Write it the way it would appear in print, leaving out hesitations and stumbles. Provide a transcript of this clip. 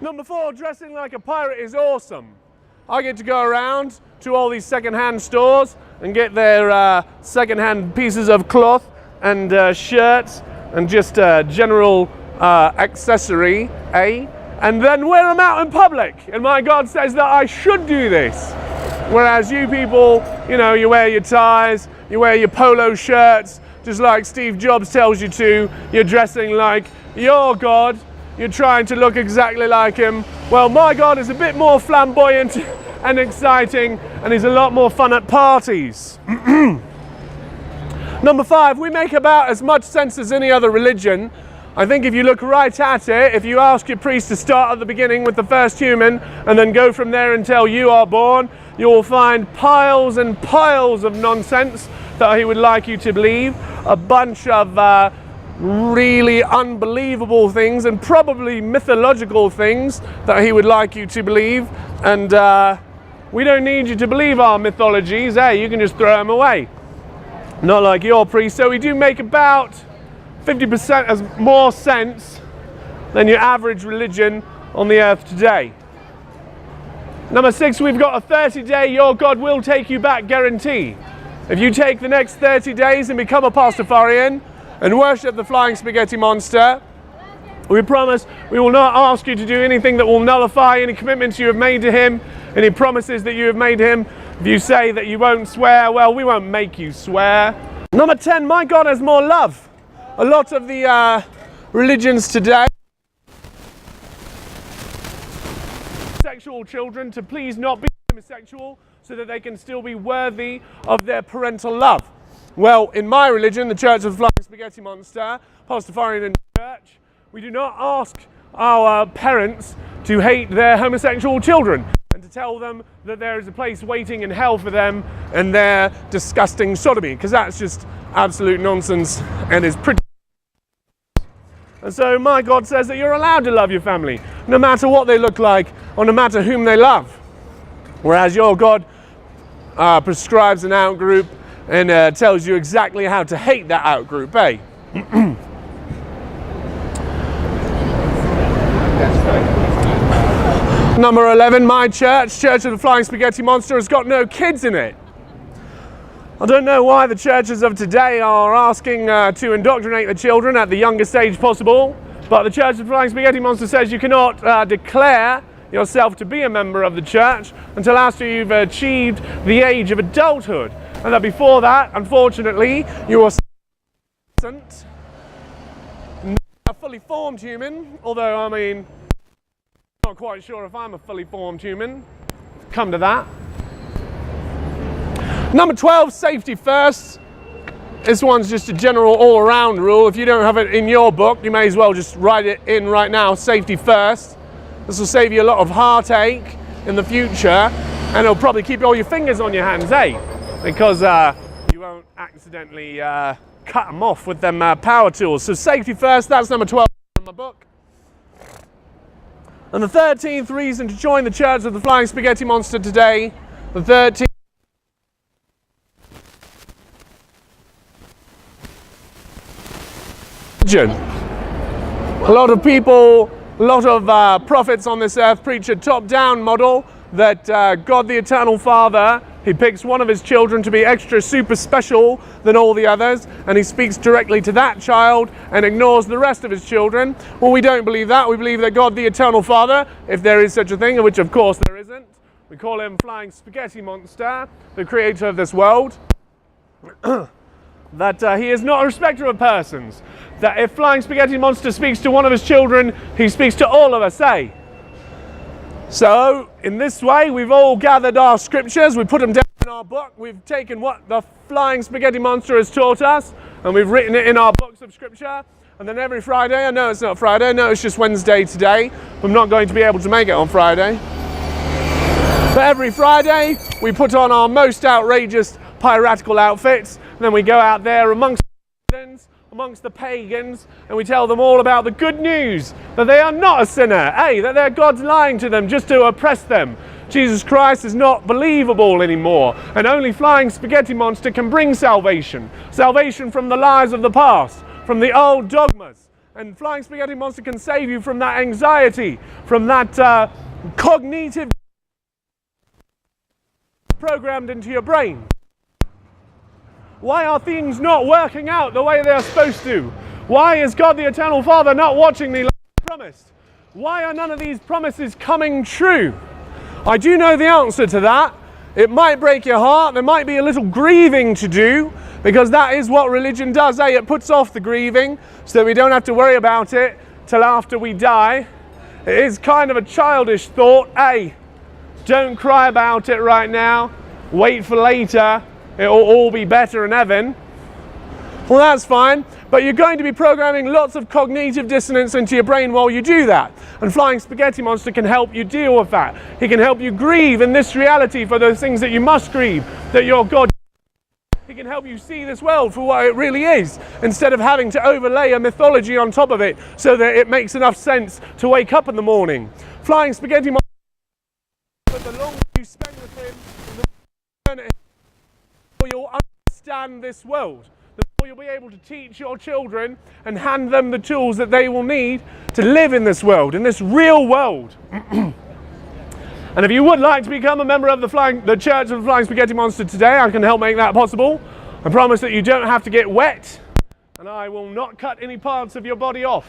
Number 4, dressing like a pirate is awesome. I get to go around to all these second-hand stores and get their second-hand pieces of cloth and shirts and just general accessory, and then wear them out in public. And my God says that I should do this. Whereas you people, you know, you wear your ties, you wear your polo shirts, just like Steve Jobs tells you to. You're dressing like your God. You're trying to look exactly like him. Well, my God is a bit more flamboyant and exciting, and he's a lot more fun at parties. Number 5, we make about as much sense as any other religion. I think if you look right at it, if you ask your priest to start at the beginning with the first human and then go from there until you are born, you will find piles and piles of nonsense that he would like you to believe. A bunch of really unbelievable things and probably mythological things that he would like you to believe. And we don't need you to believe our mythologies. You can just throw them away. Not like your priest. So we do make about 50% as more sense than your average religion on the earth today. Number 6, we've got a 30-day your God will take you back guarantee. If you take the next 30 days and become a Pastafarian and worship the flying spaghetti monster, we promise we will not ask you to do anything that will nullify any commitments you have made to him, any promises that you have made to him. If you say that you won't swear, well, we won't make you swear. Number 10, my God has more love. A lot of the religions today, sexual children to please not be homosexual so that they can still be worthy of their parental love. Well, in my religion, the Church of the Flying Spaghetti Monster, Pastafarian and Church, we do not ask our parents to hate their homosexual children and to tell them that there is a place waiting in hell for them and their disgusting sodomy, because that's just absolute nonsense and is pretty. And so my God says that you're allowed to love your family, no matter what they look like or no matter whom they love. Whereas your God prescribes an out-group and tells you exactly how to hate that out-group, Number 11, my church, Church of the Flying Spaghetti Monster, has got no kids in it. I don't know why the churches of today are asking to indoctrinate the children at the youngest age possible, but the Church of the Flying Spaghetti Monster says you cannot declare yourself to be a member of the church until after you've achieved the age of adulthood, and that before that, unfortunately, you are not a fully formed human, although, I mean, I'm not quite sure if I'm a fully formed human. Come to that. Number 12, safety first. This one's just a general all-around rule. If you don't have it in your book, you may as well just write it in right now, safety first. This will save you a lot of heartache in the future, and it'll probably keep all your fingers on your hands, because you won't accidentally cut them off with them power tools. So safety first, that's number 12 in my book. And the 13th reason to join the Church of the Flying Spaghetti Monster today, the 13th. A lot of people, a lot of prophets on this earth preach a top-down model that God the Eternal Father, he picks one of his children to be extra super special than all the others, and he speaks directly to that child and ignores the rest of his children. Well, we don't believe that. We believe that God the Eternal Father, if there is such a thing, which of course there isn't, we call him Flying Spaghetti Monster, the creator of this world, that he is not a respecter of persons. That if Flying Spaghetti Monster speaks to one of his children, he speaks to all of us, So, in this way, we've all gathered our scriptures, we put them down in our book, we've taken what the Flying Spaghetti Monster has taught us, and we've written it in our books of scripture, and then every Friday, I know it's not Friday, no, it's just Wednesday today, I'm not going to be able to make it on Friday, but every Friday, we put on our most outrageous piratical outfits, and then we go out there amongst the pagans, and we tell them all about the good news, that they are not a sinner, that their God's lying to them just to oppress them. Jesus Christ is not believable anymore, and only Flying Spaghetti Monster can bring salvation. Salvation from the lies of the past, from the old dogmas, And Flying Spaghetti Monster can save you from that anxiety, from that cognitive programmed into your brain. Why are things not working out the way they are supposed to? Why is God the Eternal Father not watching me like He promised? Why are none of these promises coming true? I do know the answer to that. It might break your heart. There might be a little grieving to do, because that is what religion does. It puts off the grieving so that we don't have to worry about it till after we die. It is kind of a childish thought. Don't cry about it right now. Wait for later. It'll all be better in heaven. Well, that's fine, but you're going to be programming lots of cognitive dissonance into your brain while you do that. And Flying Spaghetti Monster can help you deal with that. He can help you grieve in this reality for those things that you must grieve, that your God. He can help you see this world for what it really is, instead of having to overlay a mythology on top of it so that it makes enough sense to wake up in the morning. Flying Spaghetti Monster, but the longer you spend with him, the more you'll understand this world. The more you'll be able to teach your children and hand them the tools that they will need to live in this world, in this real world. And if you would like to become a member of the Church of the Flying Spaghetti Monster today, I can help make that possible. I promise that you don't have to get wet, and I will not cut any parts of your body off.